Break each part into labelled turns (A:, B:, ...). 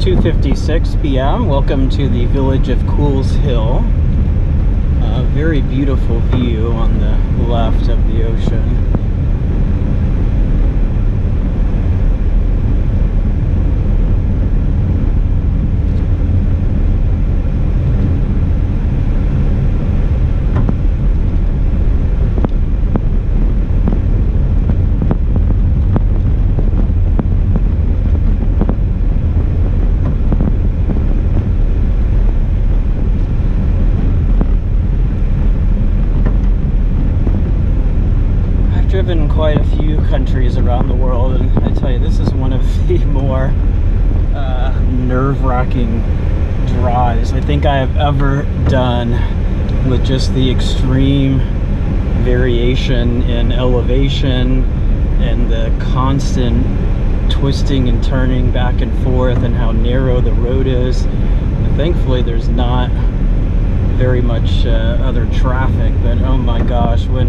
A: 2:56 p.m. Welcome to the village of Couls Hill. A very beautiful view on the left of the ocean. Driven quite a few countries around the world, and I tell you, this is one of the more nerve-wracking drives I think I have ever done, with just the extreme variation in elevation and the constant twisting and turning back and forth, and how narrow the road is. And thankfully there's not very much other traffic, but oh my gosh, when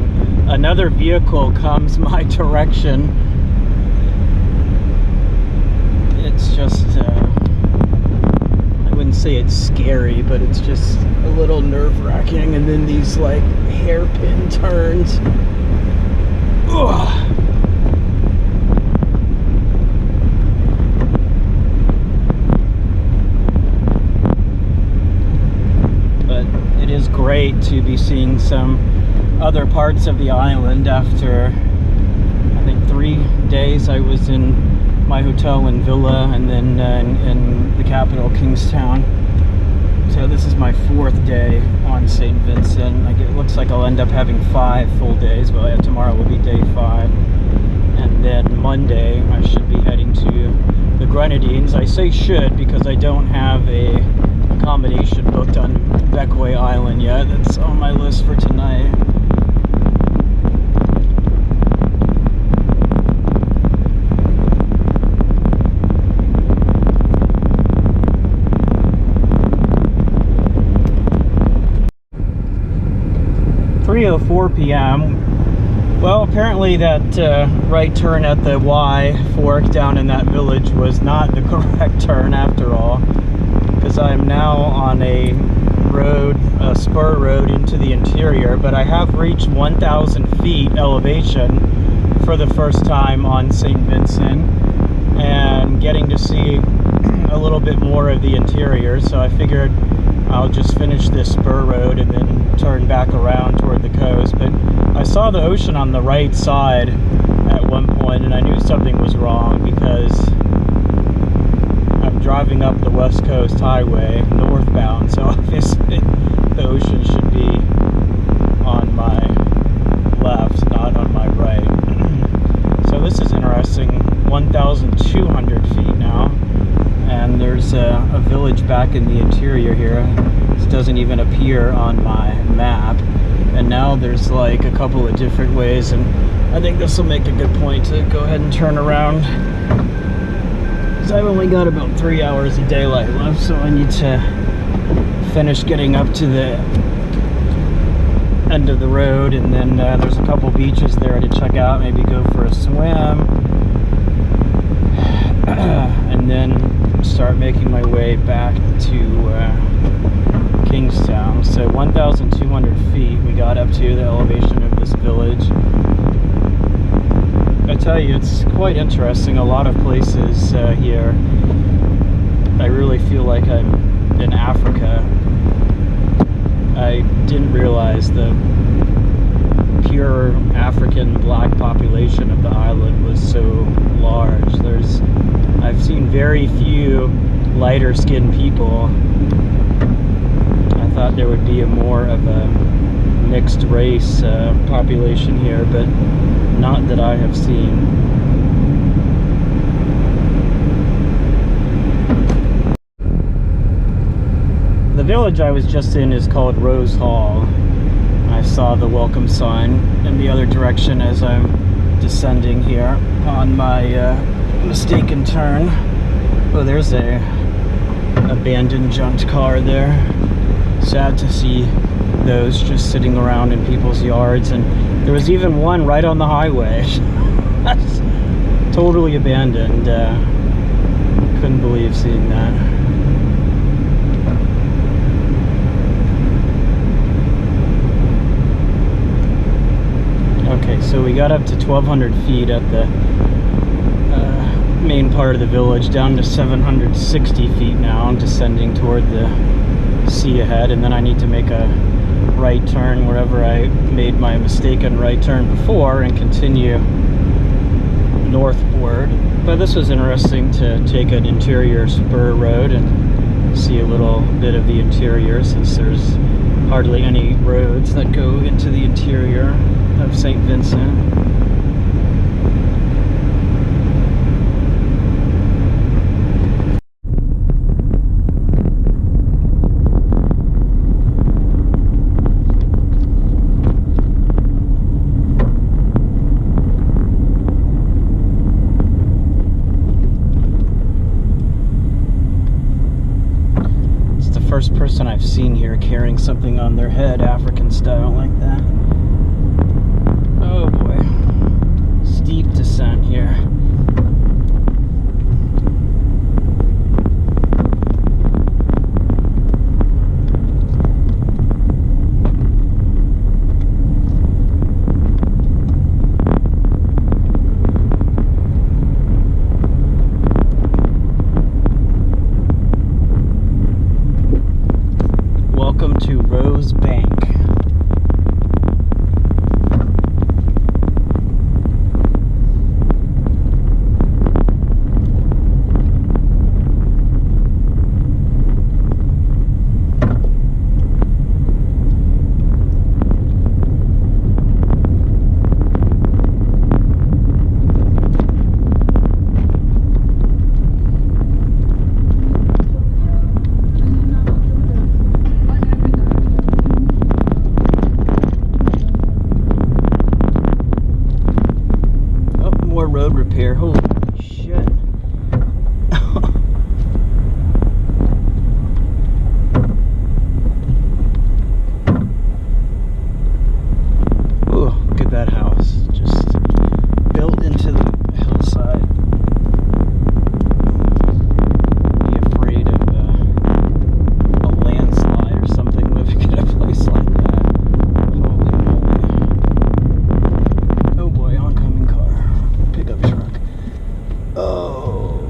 A: another vehicle comes my direction, it's just I wouldn't say it's scary, but it's just a little nerve-wracking. And then these like hairpin turns. Ugh. Great to be seeing some other parts of the island after I think 3 days I was in my hotel and villa, and then in the capital, Kingstown. So this is my 4th day on St. Vincent. It looks like I'll end up having 5 full days. Well, yeah, tomorrow will be day 5, and then Monday I should be heading to the Grenadines. I say should because I don't have a accommodation booked on Beckway Island yet. That's on my list for tonight. (3:04 p.m.) Well, apparently that right turn at the Y fork down in that village was not the correct turn after all, because I am now on a road, a spur road into the interior, but I have reached 1,000 feet elevation for the first time on St. Vincent, and getting to see a little bit more of the interior. So I figured I'll just finish this spur road and then turn back around toward the coast. But I saw the ocean on the right side at one point, and I knew something was wrong, because I'm driving up the West Coast Highway northbound, so obviously the ocean should be on my left, not on my right. So this is interesting. 1,200 feet now, and there's a village back in the interior here. This doesn't even appear on my map, and now there's like a couple of different ways, and I think this will make a good point to go ahead and turn around. I've only got about 3 hours of daylight left, so I need to finish getting up to the end of the road, and then there's a couple beaches there to check out, maybe go for a swim, and then start making my way back to Kingstown. So 1,200 feet we got up to the elevation of this village. I tell you, it's quite interesting. A lot of places here, I really feel like I'm in Africa. I didn't realize the pure African black population of the island was so large. I've seen very few lighter skinned people. I thought there would be more of a mixed race population here, but not that I have seen. The village I was just in is called Rose Hall. I saw the welcome sign in the other direction as I'm descending here on my mistaken turn. Oh, there's a abandoned junked car there. Sad to see those just sitting around in people's yards, and there was even one right on the highway. That's totally abandoned. Couldn't believe seeing that. Okay, so we got up to 1,200 feet at the main part of the village, down to 760 feet now. I'm descending toward the sea ahead, and then I need to make a right turn wherever I made my mistaken right turn before and continue northward. But this was interesting to take an interior spur road and see a little bit of the interior, since there's hardly any roads that go into the interior of St. Vincent. First person I've seen here carrying something on their head, African style, like that. Oh boy. Steep descent here. Road repair. Holy shit. Oh, look at that house. Just built into the hillside. Be afraid of a landslide or something living in a place like that. Holy moly. Oh boy, oncoming car. Pickup truck. Oh.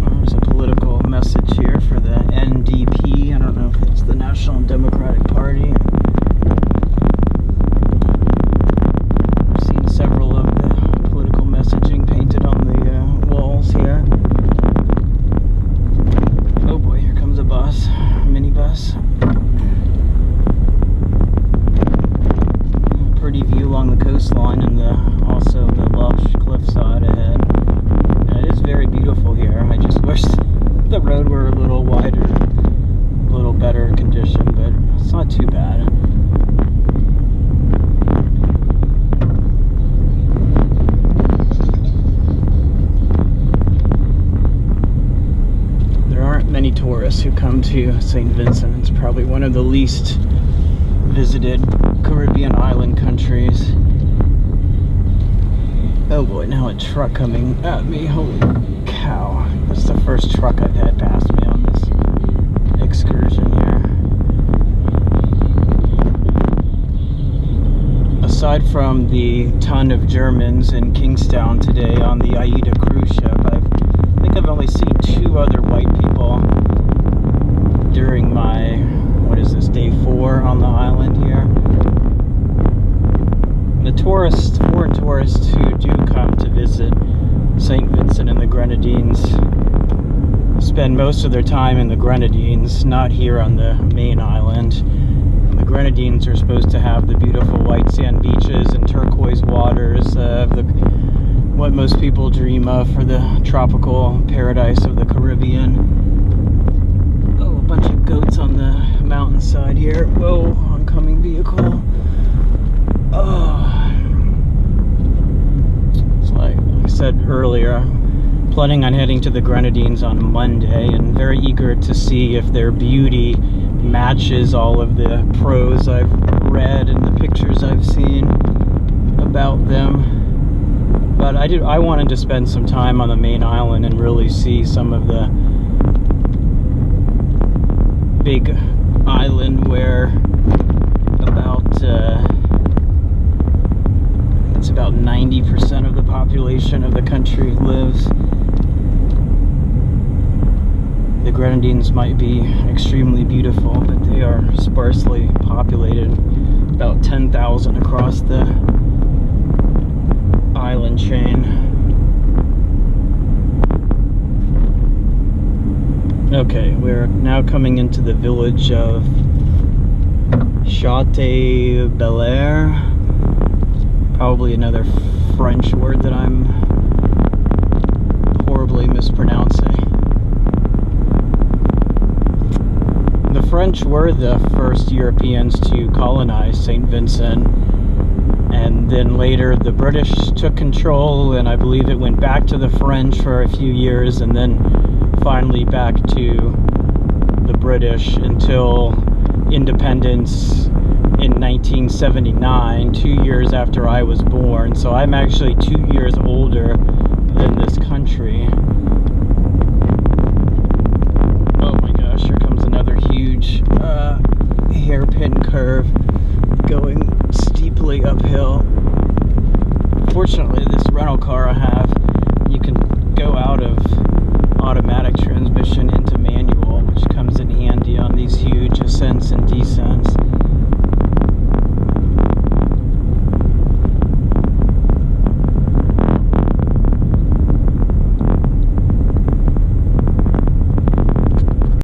A: There's a political message here for the NDP. I don't know if it's the National Democratic Party. I've seen several of the political messaging painted on the walls here. Oh boy, here comes a bus. Minibus. Pretty view along the coastline and also the lush cliffside ahead. And it is very beautiful here. I just wish the road were a little wider, a little better condition, but it's not too bad. There aren't many tourists who come to St. Vincent. It's probably one of the least visited Caribbean island countries. Oh boy, now a truck coming at me. Holy cow. This is the first truck I've had pass me on this excursion here. Aside from the ton of Germans in Kingstown today on the Aida cruise ship, I think I've only seen 2 other white people during my, what is this, day 4 on the island here. The tourists, foreign tourists who do come to visit St. Vincent and the Grenadines spend most of their time in the Grenadines, not here on the main island. And the Grenadines are supposed to have the beautiful white sand beaches and turquoise waters of what most people dream of for the tropical paradise of the Caribbean. Oh, a bunch of goats on the mountainside here. Whoa, oncoming vehicle. Oh. It's like I said earlier, planning on heading to the Grenadines on Monday and very eager to see if their beauty matches all of the prose I've read and the pictures I've seen about them. But I wanted to spend some time on the main island and really see some of the big island where it's about 90% of the population of the country lives. The Grenadines might be extremely beautiful, but they are sparsely populated, about 10,000 across the island chain. Okay, we're now coming into the village of Chateaubelair. Probably another French word that I'm horribly mispronouncing. The French were the first Europeans to colonize St. Vincent, and then later the British took control, and I believe it went back to the French for a few years, and then finally back to the British until independence in 1979, 2 years after I was born. So I'm actually 2 years older than this country. Oh my gosh, here comes another huge hairpin curve going steeply uphill. Fortunately, this rental car I have